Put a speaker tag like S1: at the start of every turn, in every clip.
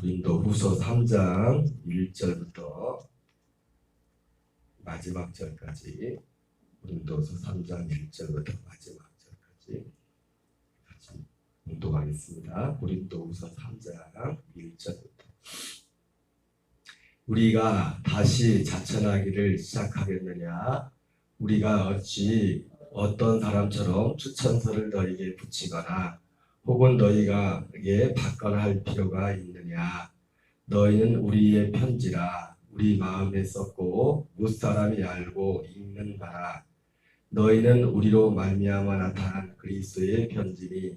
S1: 고린도후서 3장 1절부터 마지막 절까지, 고린도후서 3장 1절부터 마지막 절까지 같이 공독하겠습니다. 고린도후서 3장 1절부터. 우리가 다시 자천하기를 시작하겠느냐? 우리가 어찌 어떤 사람처럼 추천서를 너희에게 붙이거나 혹은 너희에게 받거나 할 필요가 있느냐? 너희는 우리의 편지라 우리 마음에 썼고 무사람이 알고 읽는 바라. 너희는 우리로 말미암아 나타난 그리스도의 편지니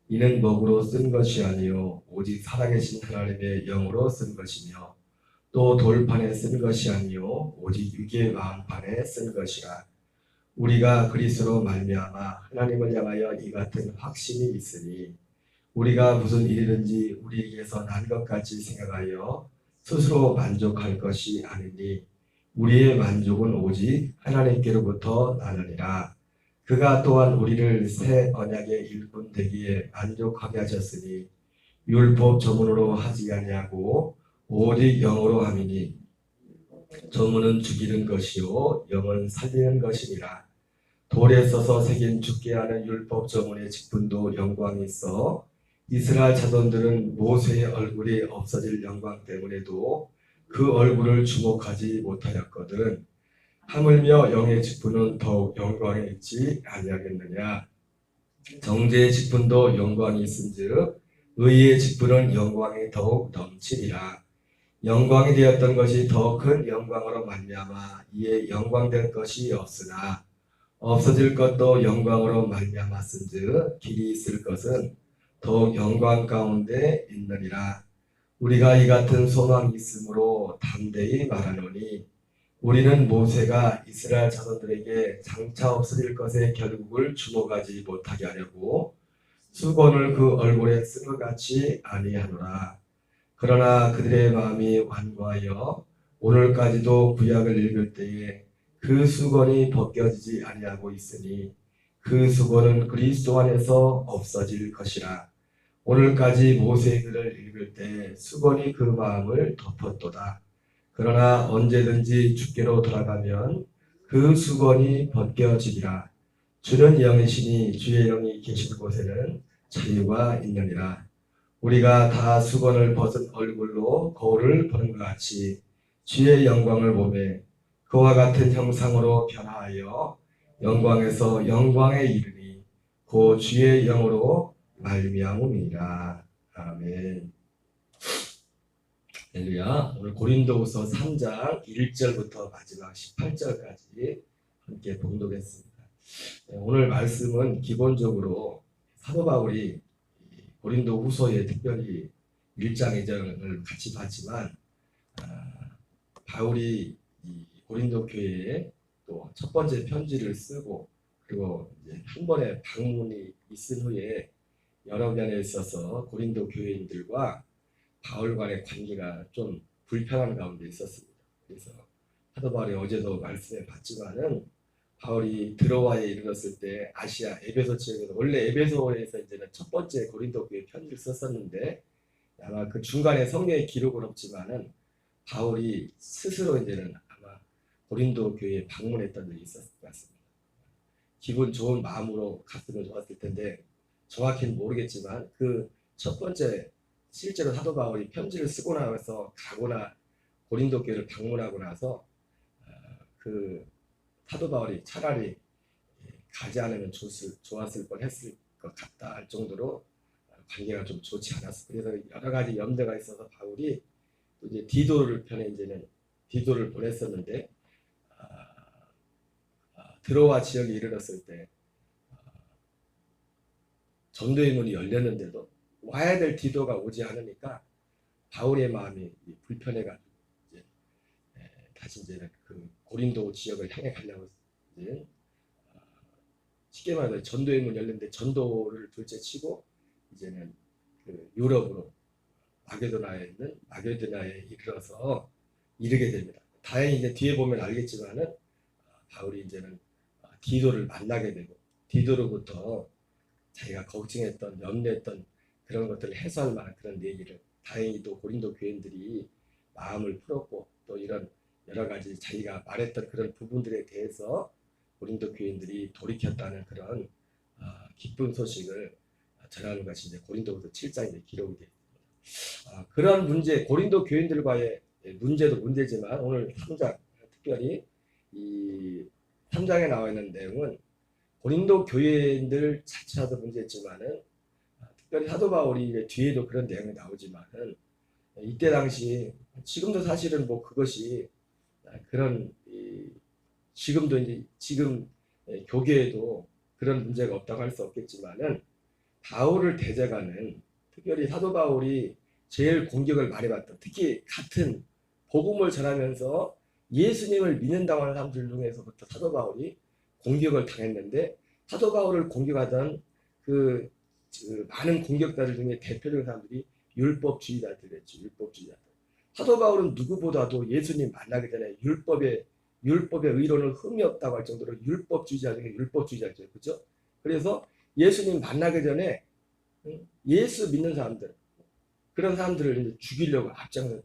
S1: 이는 먹으로 쓴 것이 아니요 오직 살아계신 하나님의 영으로 쓴 것이며 또 돌판에 쓴 것이 아니요 오직 육의 마음판에 쓴 것이라. 우리가 그리스도로 말미암아 하나님을 향하여 이 같은 확신이 있으니 우리가 무슨 일이든지 우리에게서 난 것 같이 생각하여 스스로 만족할 것이 아니니 우리의 만족은 오직 하나님께로부터 나느니라. 그가 또한 우리를 새 언약의 일꾼 되기에 만족하게 하셨으니 율법 저문으로 하지 아니하고 오직 영으로 함이니 저문은 죽이는 것이요 영은 살리는 것이니라. 돌에 써서 새긴 죽게 하는 율법 저문의 직분도 영광이 있어 이스라엘 자손들은 모세의 얼굴이 없어질 영광 때문에도 그 얼굴을 주목하지 못하였거든. 하물며 영의 직분은 더욱 영광이 있지 아니하겠느냐? 정죄의 직분도 영광이 있은즉 의의 직분은 영광이 더욱 넘치리라. 영광이 되었던 것이 더 큰 영광으로 말미암아 이에 영광될 것이 없으나 없어질 것도 영광으로 말미암았은즉 길이 있을 것은 더욱 영광 가운데 있느니라. 우리가 이 같은 소망이 있으므로 담대히 말하노니 우리는 모세가 이스라엘 자손들에게 장차 없어질 것의 결국을 주목하지 못하게 하려고 수건을 그 얼굴에 쓴 것 같이 아니하노라. 그러나 그들의 마음이 완고하여 오늘까지도 구약을 읽을 때에 그 수건이 벗겨지지 아니하고 있으니 그 수건은 그리스도 안에서 없어질 것이라. 오늘까지 모세의 글을 읽을 때 수건이 그 마음을 덮었도다. 그러나 언제든지 주께로 돌아가면 그 수건이 벗겨지리라. 주는 영이시니 주의 영이 계신 곳에는 자유가 있느니라. 우리가 다 수건을 벗은 얼굴로 거울을 보는 것 같이 주의 영광을 보매 그와 같은 형상으로 변화하여 영광에서 영광에 이르니 그 주의 영으로 말미암음이니라. 아멘. 할렐루야. 오늘 고린도후서 3장 1절부터 마지막 18절까지 함께 봉독했습니다. 오늘 말씀은 기본적으로 사도 바울이 고린도후서에 특별히 1장 2장을 같이 봤지만 바울이 이 고린도 교회에 또 첫 번째 편지를 쓰고 그리고 이제 한 번의 방문이 있은 후에 여러 면에 있어서 고린도 교회인들과 바울 간의 관계가 좀 불편한 가운데 있었습니다. 그래서 사도 바울이 어제도 말씀해 봤지만은 바울이 드로아에 이르렀을 때 아시아 에베소 지역에서 원래 에베소에서 이제는 첫 번째 고린도 교회 편지를 썼었는데 아마 그 중간에 성경에 기록은 없지만은 바울이 스스로 이제는 아마 고린도 교회에 방문했던 적이 있었을 것 같습니다. 기분 좋은 마음으로 갔으면 좋았을 텐데 정확히는 모르겠지만 그 첫 번째 실제로 사도 바울이 편지를 쓰고 나서 가거나 고린도 교회를 방문하고 나서 그 사도 바울이 차라리 가지 않으면 좋았을 뻔했을 것 같다 할 정도로 관계가 좀 좋지 않았어요. 그래서 여러 가지 염려가 있어서 바울이 또 이제 디도를 편에 이제는 디도를 보냈었는데 드로아 지역에 이르렀을 때 전도의 문이 열렸는데도 와야 될 디도가 오지 않으니까 바울의 마음이 불편해가지고 이제 다시 이제는 그 고린도 지역을 향해 가려고 이제 쉽게 말해서 전도의 문이 열렸는데 전도를 둘째치고 이제는 그 유럽으로 마게도나에 이르러서 이르게 됩니다. 다행히 이제 뒤에 보면 알겠지만은 바울이 이제는 디도를 만나게 되고 디도로부터 자기가 걱정했던 염려했던 그런 것들을 해소할 만한 그런 얘기를 다행히도 고린도 교인들이 마음을 풀었고 또 이런 여러 가지 자기가 말했던 그런 부분들에 대해서 고린도 교인들이 돌이켰다는 그런 기쁜 소식을 전하는 것이 이제 고린도후서 7장에 기록이 되어 있습니다. 그런 문제, 고린도 교인들과의 문제도 문제지만 오늘 3장, 특별히 이 3장에 나와 있는 내용은 고린도 교인들 자체도 문제였지만은 특별히 사도 바울이 뒤에도 그런 내용이 나오지만은 이때 당시 지금도 사실은 뭐 그것이 그런 지금도 이제 지금 교계에도 그런 문제가 없다고 할 수 없겠지만은 바울을 대적하는 특별히 사도 바울이 제일 공격을 많이 받던 특히 같은 복음을 전하면서 예수님을 믿는다고 하는 사람들 중에서부터 사도 바울이 공격을 당했는데 사도 바울을 공격하던 그 많은 공격자들 중에 대표적인 사람들이 율법주의자들이었죠. 율법주의자들. 사도 바울은 누구보다도 예수님 만나기 전에 율법의 의론은 흠이 없다고 할 정도로 율법주의자 중에 율법주의자죠. 그렇죠? 그래서 예수님 만나기 전에 예수 믿는 사람들, 그런 사람들을 이제 죽이려고 앞장서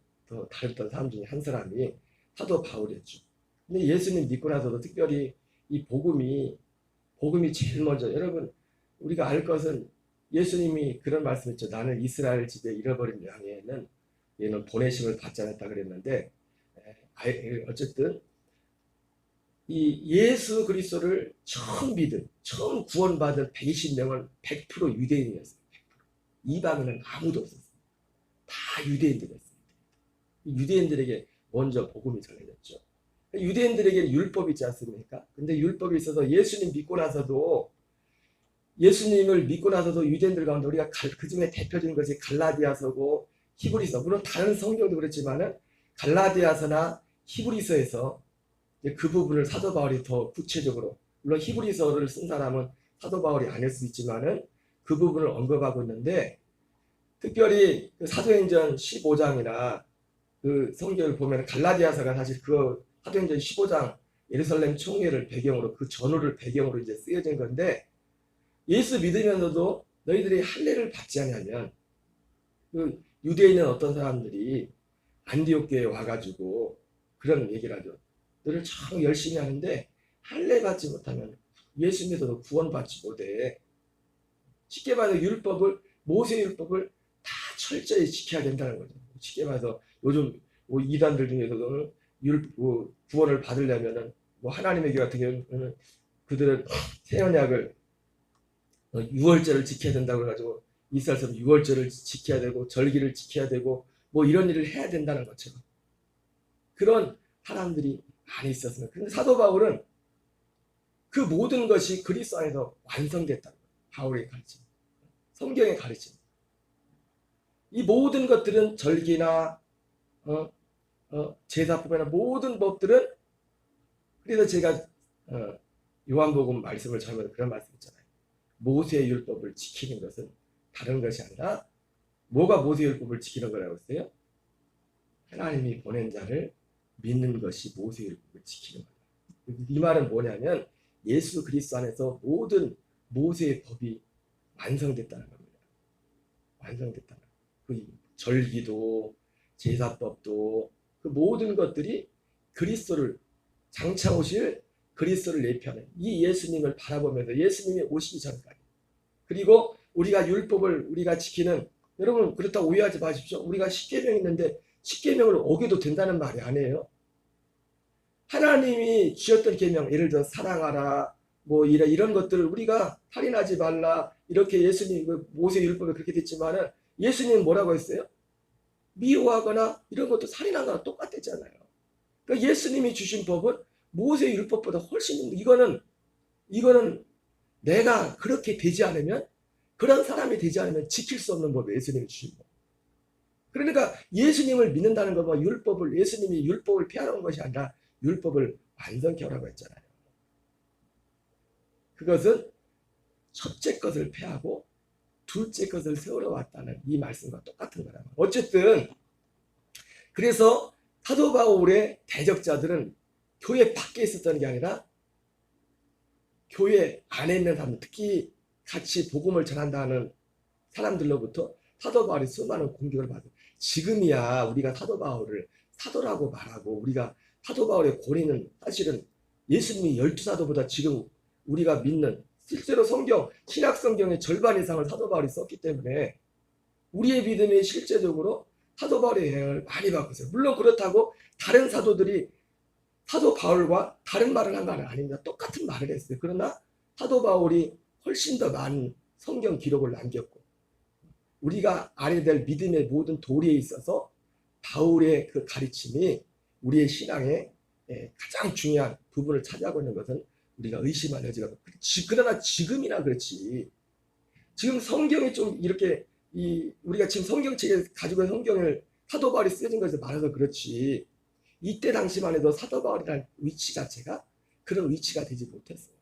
S1: 다녔던 사람 중에 한 사람이 사도 바울이었죠. 근데 예수님 믿고 나서도 특별히 이 복음이 제일 먼저, 여러분 우리가 알 것은 예수님이 그런 말씀했죠. 나는 이스라엘 집에 잃어버린 양에는 얘는 보내심을 받지 않았다 그랬는데 어쨌든 이 예수 그리스도를 처음 믿은, 처음 구원받은 120명은 100% 유대인이었어요. 100%. 이방인은 아무도 없었어요. 다 유대인들이었어요. 유대인들에게 먼저 복음이 전해졌죠. 유대인들에게 율법이 있지 않습니까? 근데 율법이 있어서 예수님을 믿고 나서도 유대인들 가운데 우리가 그 중에 대표적인 것이 갈라디아서고 히브리서, 물론 다른 성경도 그렇지만은 갈라디아서나 히브리서에서 그 부분을 사도 바울이 더 구체적으로, 물론 히브리서를 쓴 사람은 사도 바울이 아닐 수 있지만은 그 부분을 언급하고 있는데, 특별히 그 사도행전 15장이나 그 성경을 보면 갈라디아서가 사실 그 사도행전 15장 예루살렘 총회를 배경으로, 그 전후를 배경으로 이제 쓰여진 건데, 예수 믿으면서도 너희들이 할례를 받지 않으면, 그 유대인은 어떤 사람들이 안디옥 교회에 와가지고 그런 얘기를 하죠. 너를 참 열심히 하는데 할례 받지 못하면 예수 믿어도 구원받지 못해. 쉽게 말해서 모세 율법을 다 철저히 지켜야 된다는 거죠. 쉽게 말해서 요즘 이단들 중에서도 구원을 받으려면은 하나님의 교회 같은 경우는 그들은 새 언약을 6월절을 지켜야 된다고 해가지고 이스라엘 사람 6월절을 지켜야 되고 절기를 지켜야 되고 이런 일을 해야 된다는 것처럼 그런 사람들이 많이 있었습니다. 그런데 사도 바울은 그 모든 것이 그리스도 안에서 완성됐다는 거예요. 바울의 가르침, 성경의 가르침. 이 모든 것들은 절기나 제사법이나 모든 법들은, 그래서 제가 요한복음 말씀을 전하면서 그런 말씀 있잖아요. 모세의 율법을 지키는 것은 다른 것이 아니라, 뭐가 모세의 율법을 지키는 거라고 했어요? 하나님이 보낸 자를 믿는 것이 모세의 율법을 지키는 거예요. 이 말은 뭐냐면 예수 그리스도 안에서 모든 모세의 법이 완성됐다는 겁니다. 완성됐다는 거예요. 그 절기도 제사법도 그 모든 것들이 그리스도를, 장차 오실 그리스도를 예표하는 이 예수님을 바라보면서 예수님이 오시기 전까지, 그리고 우리가 율법을 우리가 지키는, 여러분 그렇다고 오해하지 마십시오. 우리가 십계명 있는데 십계명을 어겨도 된다는 말이 아니에요. 하나님이 주셨던 계명, 예를 들어 사랑하라, 이런 것들을 우리가 살인하지 말라, 이렇게 예수님 모세 율법에 그렇게 됐지만은 예수님은 뭐라고 했어요? 미워하거나 이런 것도 살인한 거랑 똑같았잖아요. 그러니까 예수님이 주신 법은 모세 율법보다 훨씬, 이거는 내가 그렇게 되지 않으면, 그런 사람이 되지 않으면 지킬 수 없는 법이 예수님이 주신 법. 그러니까 예수님을 믿는다는 것과 예수님이 율법을 폐하는 것이 아니라 율법을 완성케 하라고 했잖아요. 그것은 첫째 것을 폐하고 둘째 것을 세우러 왔다는 이 말씀과 똑같은 거라고. 어쨌든 그래서 사도 바울의 대적자들은 교회 밖에 있었던 게 아니라 교회 안에 있는 사람, 특히 같이 복음을 전한다는 사람들로부터
S2: 사도 바울이 수많은 공격을 받아요. 지금이야 우리가 사도 바울을 사도라고 말하고 우리가 사도 바울의 고리는 사실은 예수님이 12사도보다 지금 우리가 믿는 실제로 성경, 신약 성경의 절반 이상을 사도 바울이 썼기 때문에 우리의 믿음이 실제적으로 사도 바울의 영향을 많이 받고 있어요. 물론 그렇다고 다른 사도들이 사도 바울과 다른 말을 한 건 아닙니다. 똑같은 말을 했어요. 그러나 사도 바울이 훨씬 더 많은 성경 기록을 남겼고 우리가 알아야 될 믿음의 모든 도리에 있어서 바울의 그 가르침이 우리의 신앙의 가장 중요한 부분을 차지하고 있는 것은 우리가 의심할 여지가 없고 그러나 지금이나 그렇지 지금 성경이 좀 이렇게 우리가 지금 성경책에 가지고 있는 성경을 사도 바울이 쓰여진 것에서 말해서 그렇지 이때 당시만 해도 사도 바울이라는 위치 자체가 그런 위치가 되지 못했어요.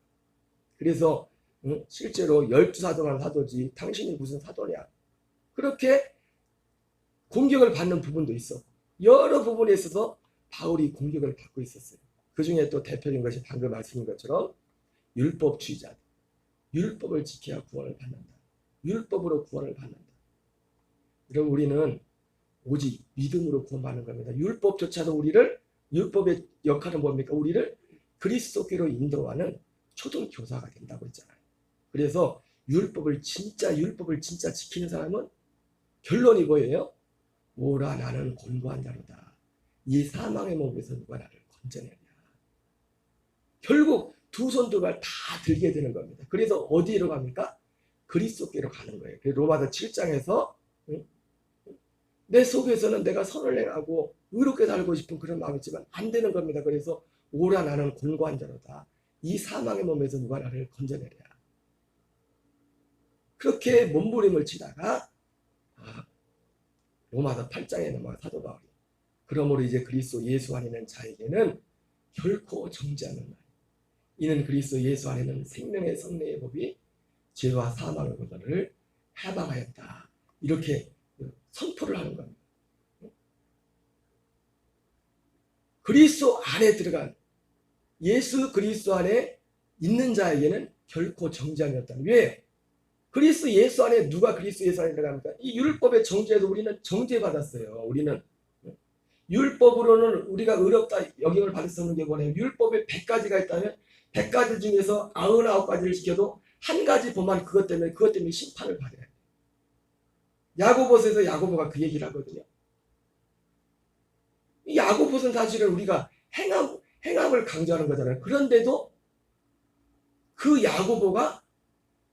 S2: 그래서 실제로 12사도만 사도지 당신이 무슨 사도냐 그렇게 공격을 받는 부분도 있어. 여러 부분에 있어서 바울이 공격을 받고 있었어요. 그 중에 또 대표적인 것이 방금 말씀인 것처럼 율법주의자. 율법을 지켜야 구원을 받는다. 율법으로 구원을 받는다. 그럼 우리는 오직 믿음으로 구원받는 겁니다. 율법조차도 율법의 역할은 뭡니까? 우리를 그리스도께로 인도하는 초등교사가 된다고 했잖아요. 그래서 율법을 진짜 지키는 사람은 결론이 뭐예요? 오라 나는 곤고한 자로다. 이 사망의 몸에서 누가 나를 건져내냐. 결국 두 손 두 발 다 들게 되는 겁니다. 그래서 어디로 갑니까? 그리스도께로 가는 거예요. 로마서 7장에서 내 속에서는 내가 선을 행하고 의롭게 살고 싶은 그런 마음이 있지만 안 되는 겁니다. 그래서 오라 나는 곤고한 자로다. 이 사망의 몸에서 누가 나를 건져내랴. 그렇게 몸부림을 치다가 로마서 8장에 넘어가 사도 바울이 그러므로 이제 그리스도 예수 안에 있는 자에게는 결코 정죄하는 날 이는 그리스도 예수 안에는 생명의 성례의 법이 죄와 사망의 권한을 해방하였다. 이렇게 선포를 하는 겁니다. 그리스도 안에 들어간 예수 그리스도 안에 있는 자에게는 결코 정죄함이 없다. 왜? 그리스도 예수 안에 누가 그리스도 예수 안에 들어갑니까? 이 율법의 정죄에서 우리는 정죄받았어요. 우리는 율법으로는 우리가 의롭다 여김을 받을 수 없는 게 뭐냐면 율법에 100가지가 있다면 100가지 중에서 99가지를 지켜도 한 가지 범한 그것 때문에 심판을 받아야 돼요. 야고보서에서 야고보가 그 얘기를 하거든요. 이 야고보서는 사실은 우리가 행함을 강조하는 거잖아요. 그런데도 그 야고보가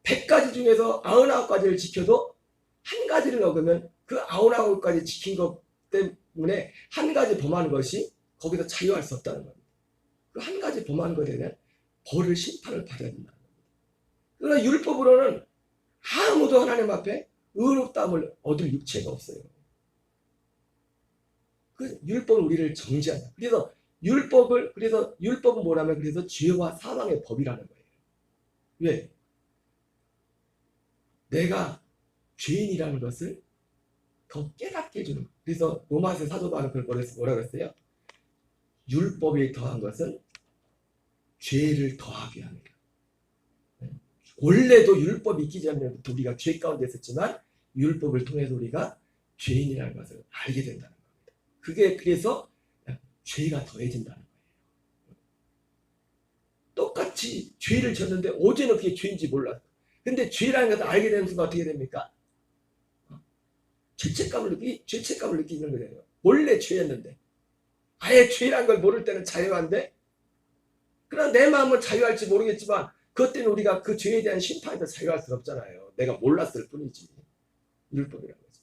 S2: 100가지 중에서 99가지를 지켜도 한 가지를 어기면 그 99가지 지킨 것 때문에 한 가지 범한 것이 거기서 자유할 수 없다는 겁니다. 그 한 가지 범한 것에 대한 벌을 심판을 받아야 된다는 겁니다. 그러나 율법으로는 아무도 하나님 앞에 의롭다함을 얻을 육체가 없어요. 그 율법은 우리를 정죄한다. 그래서 율법은 뭐라면 그래서 죄와 사망의 법이라는 거예요. 왜? 내가 죄인이라는 것을 더 깨닫게 해주는 거예요. 그래서 로마서 사도 바울은 그걸 뭐라 그랬어요? 율법에 더한 것은 죄를 더하게 합니다. 원래도 율법이 있기 전에부터 우리가 죄 가운데 있었지만 율법을 통해서 우리가 죄인이라는 것을 알게 된다는 겁니다. 그게 그래서 죄가 더해진다는 거예요. 똑같이 죄를 졌는데 어제는 그게 죄인지 몰랐어. 근데 죄라는 것을 알게 되는 순간 어떻게 됩니까? 죄책감을 느끼는 거예요. 원래 죄였는데 아예 죄라는 걸 모를 때는 자유한데 그러나 내 마음은 자유할지 모르겠지만 그것 때문에 우리가 그 죄에 대한 심판에서 자유할 수 없잖아요. 내가 몰랐을 뿐이지. 율법이라는 거죠.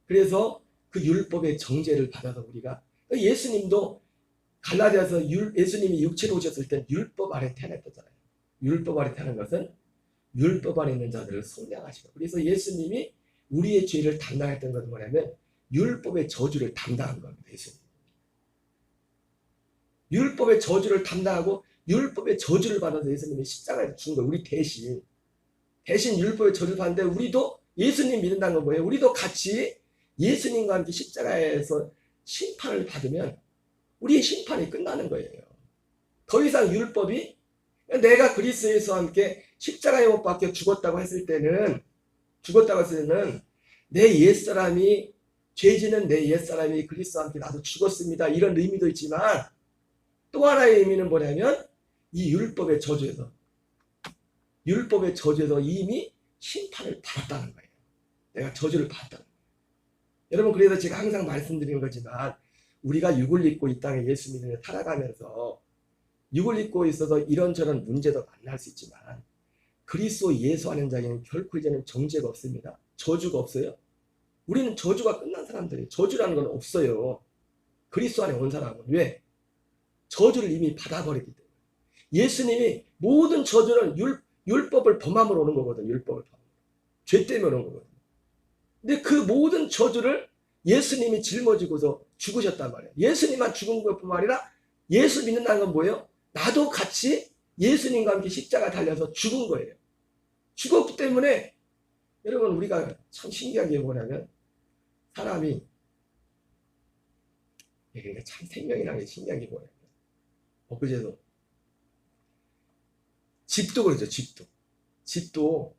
S2: 그래서 그 율법의 정죄를 받아서 우리가 예수님도 갈라디아서 예수님이 육체로 오셨을 때 율법 아래 태어났잖아요. 율법 아래 태어난 것은 율법 안에 있는 자들을 속량하시고 그래서 예수님이 우리의 죄를 담당했던 것은 뭐냐면 율법의 저주를 담당한 겁니다. 예수님. 율법의 저주를 담당하고 율법의 저주를 받아서 예수님이 십자가에서 죽은 거예요. 우리 대신 율법의 저주를 받는데 우리도 예수님 믿는다는 건 뭐예요? 우리도 같이 예수님과 함께 십자가에서 심판을 받으면 우리의 심판이 끝나는 거예요. 더 이상 율법이 내가 그리스도 예수와 함께 십자가에 못 박혀 죽었다고 했을 때는 죽었다고 했을 때는 내 옛사람이 죄지는 내 옛사람이 그리스도와 함께 나도 죽었습니다. 이런 의미도 있지만 또 하나의 의미는 뭐냐면 이 율법의 저주에서 이미 심판을 받았다는 거예요. 내가 저주를 받았다는 거예요. 여러분 그래서 제가 항상 말씀드리는 거지만 우리가 육을 입고 이 땅에 예수 믿으며 살아가면서 육을 입고 있어서 이런저런 문제도 만날 수 있지만 그리스도 예수 하는 자에게는 결코 이제는 정죄가 없습니다. 저주가 없어요. 우리는 저주가 끝난 사람들이에요. 저주라는 건 없어요. 그리스도 안에 온 사람은. 왜? 저주를 이미 받아버렸기 때문에. 예수님이 모든 저주는 율법을 범함으로 오는 거거든요. 율법을 범함으로. 죄 때문에 오는 거거든요. 근데 그 모든 저주를 예수님이 짊어지고서 죽으셨단 말이에요. 예수님만 죽은 것뿐만 아니라 예수 믿는다는 건 뭐예요? 나도 같이 예수님과 함께 십자가 달려서 죽은 거예요. 죽었기 때문에 여러분 우리가 참 신기한 게 뭐냐면 사람이 그러니까 참 생명이라는 게 신기한 게 뭐냐면 엊그제도 집도 그러죠. 집도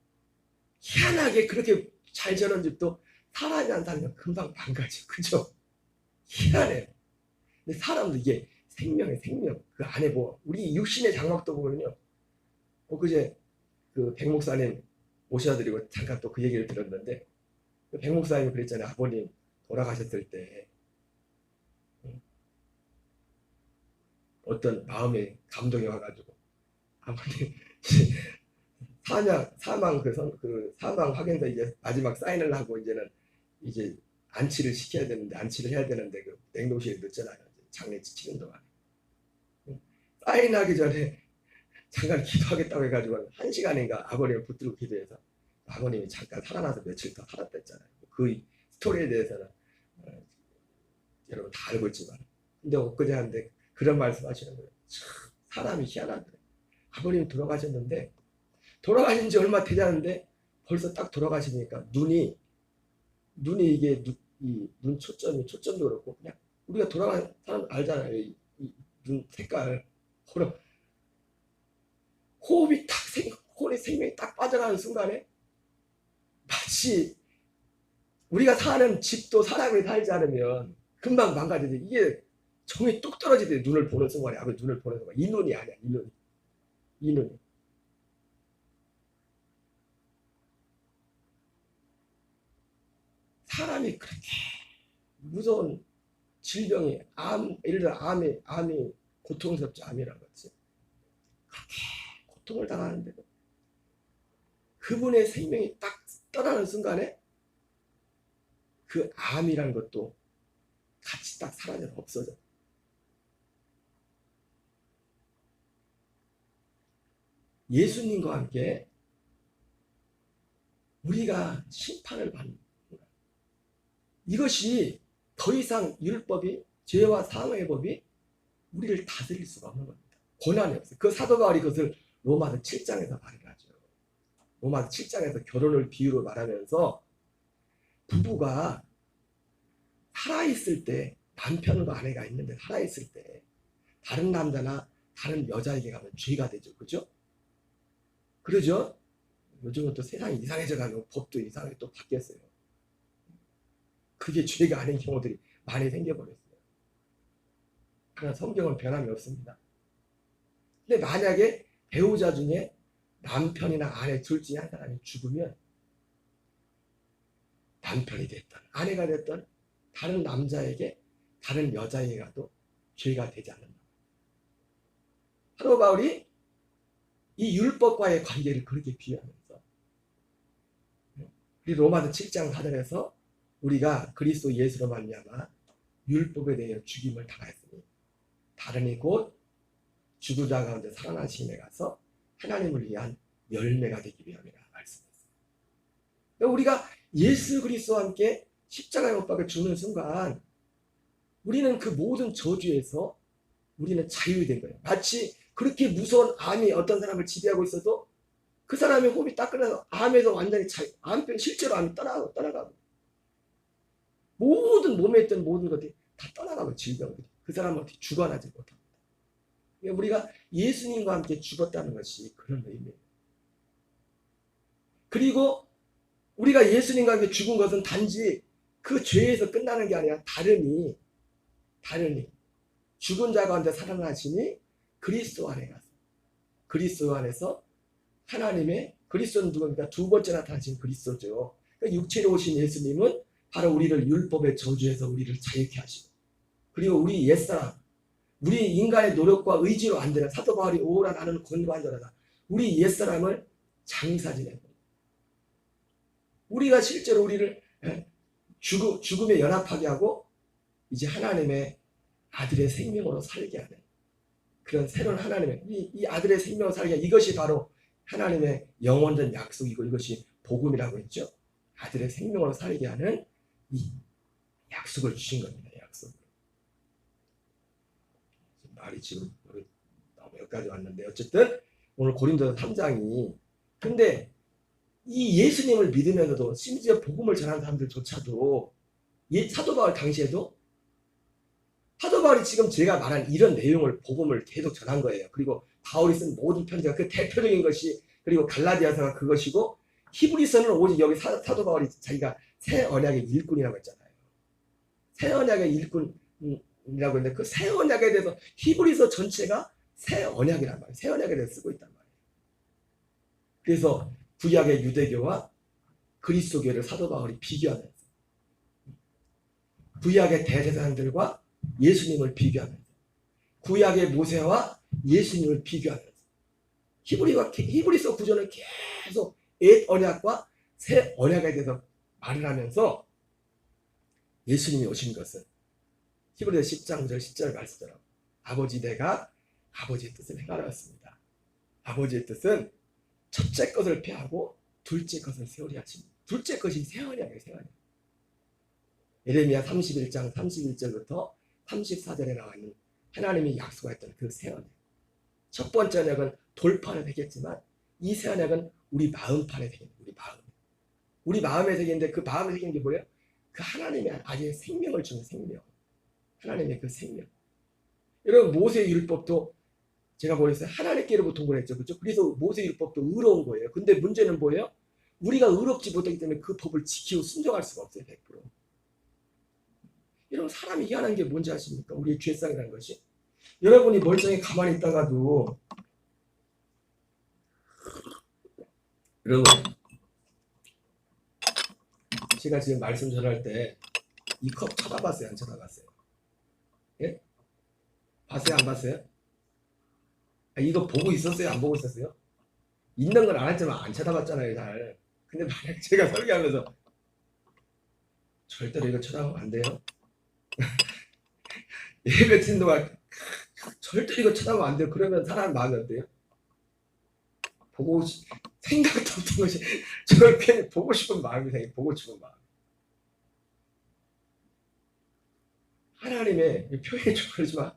S2: 희한하게 그렇게 잘 자란 집도 사람이 안 살면 금방 망가져. 그죠? 희한해요. 근데 사람도 이게 생명의 생명. 그 안에 뭐 우리 육신의 장막도 보면요. 엊그제 그 백 목사님 모셔드리고 잠깐 또 그 얘기를 들었는데 그 백 목사님이 그랬잖아요. 아버님 돌아가셨을 때 어떤 마음에 감동이 와가지고 아버님 사망 확인서 이제 마지막 사인을 하고 이제 안치를 시켜야 되는데 안치를 해야 되는데 그 냉동실에 넣잖아요. 장례 치는 동안 사인하기 전에 잠깐 기도하겠다고 해가지고 1시간인가 아버님을 붙들고 기도해서 아버님이 잠깐 살아나서 며칠 더 살았댔잖아요. 그 스토리에 대해서는 여러분 다 알고 있지만 근데 엊그제 한데 그런 말씀 하시는 거예요. 참, 사람이 희한하더래. 아버님 돌아가셨는데 돌아가신 지 얼마 되지 않은데 벌써 딱 돌아가시니까 눈이 이게 눈 초점도 그렇고 그냥 우리가 돌아간 사람 알잖아요. 이 눈 색깔 호흡이 생명이 딱 빠져나가는 순간에 마치 우리가 사는 집도 사람이 살지 않으면 금방 망가지지. 이게 정이 뚝 떨어지대. 눈을 보는 순간에 아버지 눈을 보는 순간 이 눈이 아니야. 이 눈이 사람이 그렇게 무서운 질병이 예를 들어 암이 고통스럽죠. 암이라는 것이 그렇게 고통을 당하는데도 그분의 생명이 딱 떠나는 순간에 그 암이라는 것도 같이 딱 사라져 없어져. 예수님과 함께 우리가 심판을 받는 거야. 이것이 더 이상 율법이 죄와 사망의 법이 우리를 다스릴 수가 없는 겁니다. 고난이 없어요. 그 사도 바울이 그것을 로마서 7장에서 말을 하죠. 로마서 7장에서 결혼을 비유로 말하면서 부부가 살아있을 때 남편과 아내가 있는데 살아있을 때 다른 남자나 다른 여자에게 가면 죄가 되죠. 그죠? 그러죠? 요즘은 또 세상이 이상해져 가지고 법도 이상하게 또 바뀌었어요. 그게 죄가 아닌 경우들이 많이 생겨버렸어요. 그러나 성경은 변함이 없습니다. 근데 만약에 배우자 중에 남편이나 아내 둘 중에 한 사람이 죽으면 남편이 됐든 아내가 됐든 다른 남자에게 다른 여자에게 가도 죄가 되지 않는다. 사도 바울이 이 율법과의 관계를 그렇게 비유하면서 우리 로마서 7장 4절에서 우리가 그리스도 예수로 말미암아 율법에 대해 죽임을 당하였으니 다른 이 곧 죽은 자 가운데 살아나심에 가서 하나님을 위한 열매가 되기 위함이라 말씀했어요. 우리가 예수 그리스도와 함께 십자가에 못 박혀 죽는 순간 우리는 그 모든 저주에서 우리는 자유된 거예요. 마치 그렇게 무서운 암이 어떤 사람을 지배하고 있어도 그 사람의 호흡이 딱 끊어서 암에서 완전히 암병 실제로 암이 떠나가고 모든 몸에 있던 모든 것들이 다 떠나가고 질병들이 그 사람한테 죽어나지 못합니다. 우리가 예수님과 함께 죽었다는 것이 그런 의미예요. 그리고 우리가 예수님과 함께 죽은 것은 단지 그 죄에서 끝나는 게 아니라 다르니 죽은 자 가운데 살아나시니 그리스도 안에 가서 그리스도 안에서 하나님의 그리스도는 누굽니까? 두 번째 나타나신 그리스도죠. 그러니까 육체로 오신 예수님은 바로 우리를 율법의 저주에서 우리를 자유케 하시고 그리고 우리 옛사람 우리 인간의 노력과 의지로 안 되는 사도 바울이 오라 나는 권고한 자라다. 우리 옛사람을 장사지내고 우리가 실제로 우리를 죽음에 연합하게 하고 이제 하나님의 아들의 생명으로 살게 하는 그런 새로운 하나님의 이 아들의 생명으로 살게 하는 이것이 바로 하나님의 영원한 약속이고 이것이 복음이라고 했죠. 아들의 생명으로 살게 하는 이 약속을 주신 겁니다. 약속. 말이 지금 너무 여기까지 왔는데 어쨌든 오늘 고린도서 3장이 근데 이 예수님을 믿으면서도 심지어 복음을 전하는 사람들조차도 사도 바울 당시에도 사도 바울이 지금 제가 말한 이런 내용을 복음을 계속 전한 거예요. 그리고 바울이 쓴 모든 편지가 그 대표적인 것이 그리고 갈라디아서가 그것이고 히브리서는 오직 여기 사도 바울이 자기가 새 언약의 일꾼이라고 했잖아요. 새 언약의 일꾼이라고 했는데 그 새 언약에 대해서 히브리서 전체가 새 언약이란 말이에요. 새 언약에 대해서 쓰고 있단 말이에요. 그래서 구약의 유대교와 그리스도교를 사도 바울이 비교하면서 구약의 대제사장들과 예수님을 비교하면서 구약의 모세와 예수님을 비교하면서 히브리서 구조는 계속 옛 언약과 새 언약에 대해서 말을 하면서 예수님이 오신 것은 히브리서 10장 9절 10절 말씀처럼 아버지 내가 아버지의 뜻을 행하였습니다. 아버지의 뜻은 첫째 것을 폐하고 둘째 것을 세우리 하십니다. 둘째 것이 새 언약이에요. 새 언약. 예레미야 31장 31절부터 34절에 나와 있는 하나님이 약속했던 그 새 언약. 첫 번째 언약은 돌판에 새겼지만 이 새 언약은 우리 마음판에 새긴 우리 마음에 새긴데 그 마음에 새긴 게 뭐예요? 그 하나님의 아예 생명을 주는 생명. 하나님의 그 생명. 여러분 모세의 율법도 제가 뭐랬어요? 하나님께로부터 통보했죠. 그렇죠? 그래서 모세 율법도 의로운 거예요. 근데 문제는 뭐예요? 우리가 의롭지 못하기 때문에 그 법을 지키고 순종할 수가 없어요. 100%. 여러분 사람이 희한한 게 뭔지 아십니까? 우리의 죄성이라는 것이. 여러분이 멀쩡히 가만히 있다가도 여러분 제가 지금 말씀 전할 때 이 컵 쳐다봤어요? 안 쳐다봤어요? 예? 봤어요? 안 봤어요? 이거 보고 있었어요? 안 보고 있었어요? 있는 건 알았지만 안 쳐다봤잖아요, 잘. 근데 만약 제가 설교하면서 절대로 이거 쳐다보면 안 돼요. 예배 친도가 절대 이거 쳐다보면 안 돼요. 그러면 사람 마음이 어때요? 보고 생각도 없던 것이 저렇게 보고 싶은 마음이 생겨. 보고 싶은 마음. 하나님의 표현이 좀 그러지만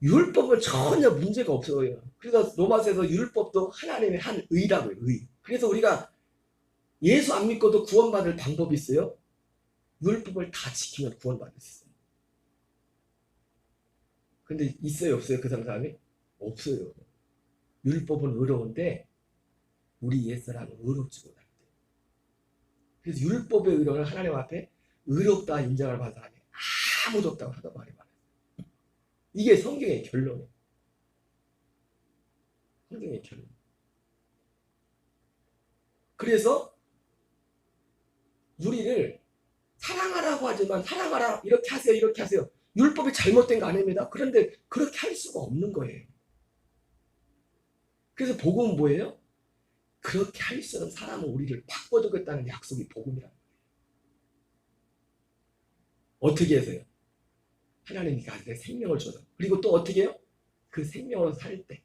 S2: 율법은 전혀 문제가 없어요. 그래서 로마서에서 율법도 하나님의 한 의라고요. 의. 그래서 우리가 예수 안 믿고도 구원받을 방법이 있어요. 율법을 다 지키면 구원받을 수 있어요. 근데 있어요? 없어요? 그 사람이? 없어요. 율법은 의로운데 우리 옛사람은 의롭지 못할 때. 그래서 율법의 의로를 하나님 앞에 의롭다 인정을 받은 사람이 아무도 없다고 하던 말이 많아요. 이게 성경의 결론이에요. 성경의 결론. 그래서 우리를 사랑하라고 하지만 사랑하라 이렇게 하세요 이렇게 하세요. 율법이 잘못된 거 아닙니다. 그런데 그렇게 할 수가 없는 거예요. 그래서 복음은 뭐예요? 그렇게 할 수 있는 사람은 우리를 바꿔주겠다는 약속이 복음이라는 거예요. 어떻게 해서요? 하나님이 아들의 생명을 줘서 그리고 또 어떻게 해요? 그 생명으로 살 때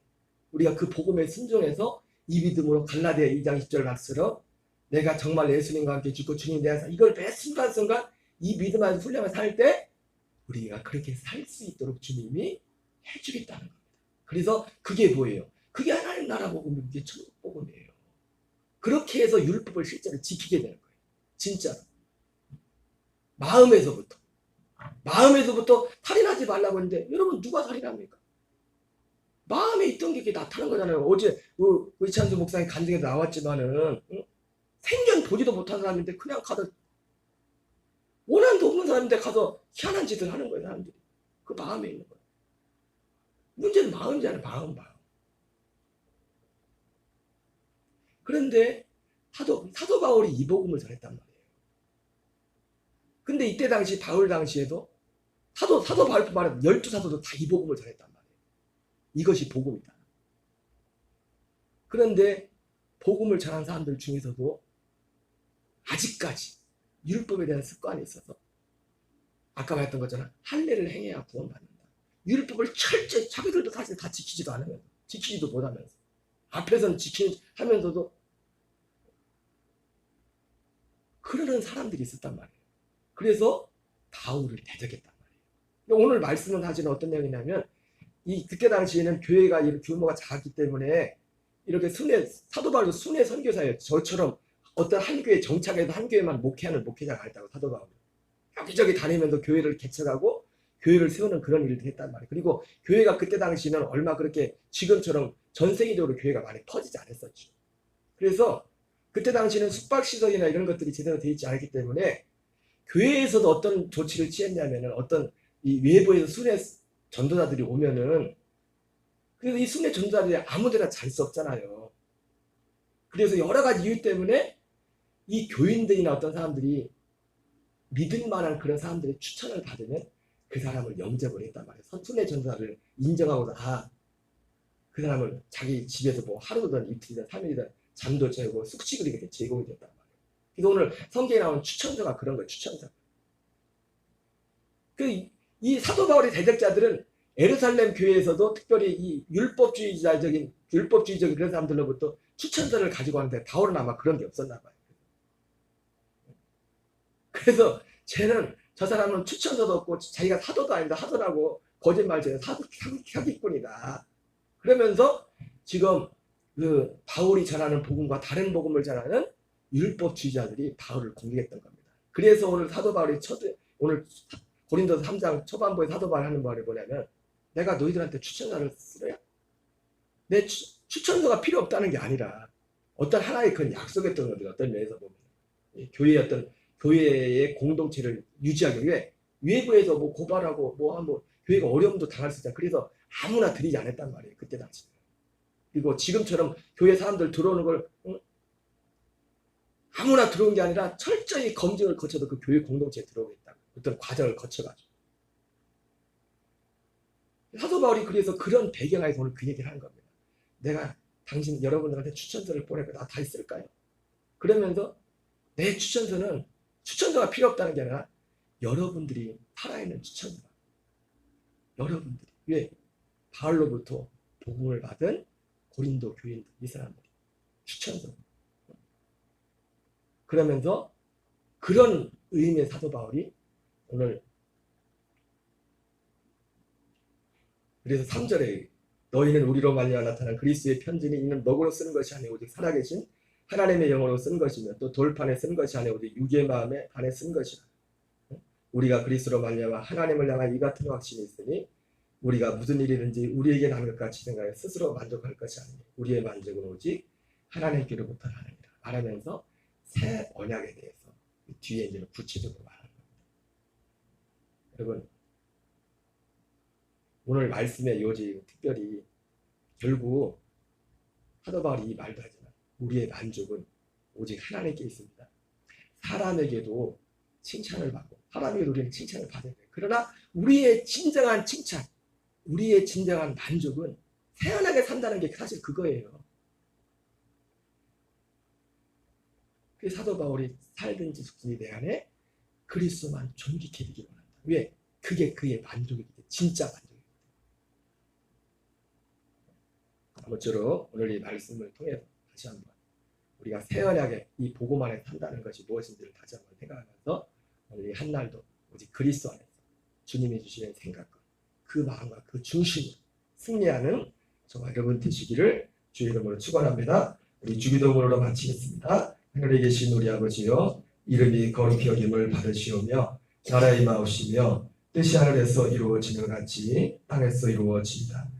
S2: 우리가 그 복음에 순종해서 이 믿음으로 갈라디아 2장 10절 말씀처럼 내가 정말 예수님과 함께 죽고 주님 대하사 이걸 매 순간순간 이 믿음 안에서 훈련을 살 때 우리가 그렇게 살 수 있도록 주님이 해주겠다는 겁니다. 그래서 그게 뭐예요? 그게 하나님 나라 복음이 그게 천국 복음이에요. 그렇게 해서 율법을 실제로 지키게 되는 거예요. 진짜로. 마음에서부터 살인하지 말라고 했는데 여러분 누가 살인합니까? 마음에 있던 게 나타난 거잖아요. 어제 의찬수 목사님 간증에서 나왔지만은 생전 보지도 못한 사람인데 그냥 가서 원한도 없는 사람인데 가서 희한한 짓을 하는 거예요. 사람들이. 그 마음에 있는 거예요. 문제는 마음이잖아요. 마음. 그런데 사도 바울이 이 복음을 전했단 말이에요. 근데 이때 당시 바울 당시에도 사도 바울뿐만 아니라 12사도도 다 이 복음을 전했단 말이에요. 이것이 복음이다. 그런데 복음을 전한 사람들 중에서도 아직까지 율법에 대한 습관이 있어서 아까 말했던 것처럼 할례를 행해야 구원받는다. 율법을 철저히 자기들도 사실 다 지키지도 않으면서 지키지도 못하면서 앞에서는 지키면서도 그러는 사람들이 있었단 말이에요. 그래서 바울을 대적했단 말이에요. 오늘 말씀은 사실은 어떤 내용이냐면 그때 당시에는 교회가 이런 규모가 작기 때문에 이렇게 사도 바울도 순회 선교사예요. 저처럼 어떤 한 교회 정착해서 한 교회만 목회하는 목회자가 있다고 사도 바울이 여기저기 다니면서 교회를 개척하고 교회를 세우는 그런 일을 했단 말이에요. 그리고 교회가 그때 당시는 얼마 그렇게 지금처럼 전 세계적으로 교회가 많이 퍼지지 않았었죠. 그래서 그때 당시는 숙박시설이나 이런 것들이 제대로 되어 있지 않았기 때문에 교회에서도 어떤 조치를 취했냐면은 어떤 이 외부에서 순회 전도자들이 오면은 그래서 이 순회 전도자들이 아무데나 잘 수 없잖아요. 그래서 여러 가지 이유 때문에 이 교인들이나 어떤 사람들이 믿을 만한 그런 사람들의 추천을 받으면 그 사람을 영접을 했단 말이에요. 순회 전도자를 인정하고서 그 사람을 자기 집에서 뭐 하루든 이틀이든 3일이든 잠도 재고 숙식을 이렇게 제공이 됐단 말이에요. 그래서 오늘 성경에 나오는 추천서가 그런 거예요. 추천서. 이 사도 바울의 대적자들은 예루살렘 교회에서도 특별히 이 율법주의적인 그런 사람들로부터 추천서를 가지고 왔는데 바울은 아마 그런 게 없었나 봐요. 그래서 쟤는 저 사람은 추천서도 없고 자기가 사도도 아니다 하더라고 거짓말쟁이 사기꾼이다. 그러면서 지금 그 바울이 전하는 복음과 다른 복음을 전하는 율법주의자들이 바울을 공격했던 겁니다. 그래서 오늘 사도 바울이 오늘 고린도서 3장 초반부에 사도 바울이 하는 말이 뭐냐면 내가 너희들한테 추천서를 쓰려야? 내 추천서가 필요 없다는 게 아니라 어떤 하나의 그런 약속했던 것들 어떤 면에서 보면 교회의 공동체를 유지하기 위해 외부에서 뭐 고발하고 뭐 교회가 어려움도 당할 수 있다. 그래서 아무나 들이지 않았단 말이에요. 그때 당시. 그리고 지금처럼 교회 사람들 들어오는 걸 아무나 들어온 게 아니라 철저히 검증을 거쳐서 그 교회 공동체에 들어오겠다. 어떤 과정을 거쳐가지고. 사도 바울이 그래서 그런 배경하에서 오늘 그 얘기를 하는 겁니다. 내가 여러분들한테 추천서를 보내고 나 다 있을까요? 그러면서 내 추천서가 필요 없다는 게 아니라 여러분들이 살아있는 추천서. 여러분들이. 왜? 바울로부터 복음을 받은 고린도 교인들, 이 사람들이. 추천서. 그러면서 그런 의미의 사도 바울이 오늘 그래서 3절에 너희는 우리로 말미암아 나타난 그리스도의 편지니 이는 너그로 쓰는 것이 아니오 오직 살아계신 하나님의 영으로 쓴 것이며 또 돌판에 쓴 것이 아니오 오직 육의 마음에 반해 쓴 것이라. 우리가 그리스도로 말미암아 하나님을 향한 이 같은 확신이 있으니 우리가 무슨 일이든지 우리에게 나는 것 같이 생각해 스스로 만족할 것이 아니니 우리의 만족은 오직 하나님께로부터 하느니라. 말하면서 새 언약에 대해서 뒤에 이제 구체적으로 말하는 겁니다. 여러분 오늘 말씀의 요지 특별히 결국 사도 바울이 이 말도 하지만 우리의 만족은 오직 하나님께 있습니다. 사람에게도 칭찬을 받고 사람에게도 우리는 칭찬을 받아야 돼요. 그러나 우리의 진정한 칭찬, 우리의 진정한 만족은 태연하게 산다는 게 사실 그거예요. 그 사도 바울이 살든지 죽든지 내 안에 그리스도만 존귀케 되기 원한다. 왜? 그게 그의 만족이기 때문에 진짜 만족이기 때문에. 아무쪼록 오늘 이 말씀을 통해서 다시 한번 우리가 태연하게 이 복음 안에 산다는 것이 무엇인지를 다시 한번 생각하면서 오늘 이 한날도 오직 그리스도 안에서 주님이 주시는 생각과 그 마음과 그 중심으로 승리하는 저와 여러분 되시기를 주의 이름으로 축원합니다. 우리 주기도문으로 마치겠습니다. 하늘에 계신 우리 아버지여 이름이 거룩히 여김을 받으시오며 나라의 마옵시며 뜻이 하늘에서 이루어지는 같이 땅에서 이루어지이다.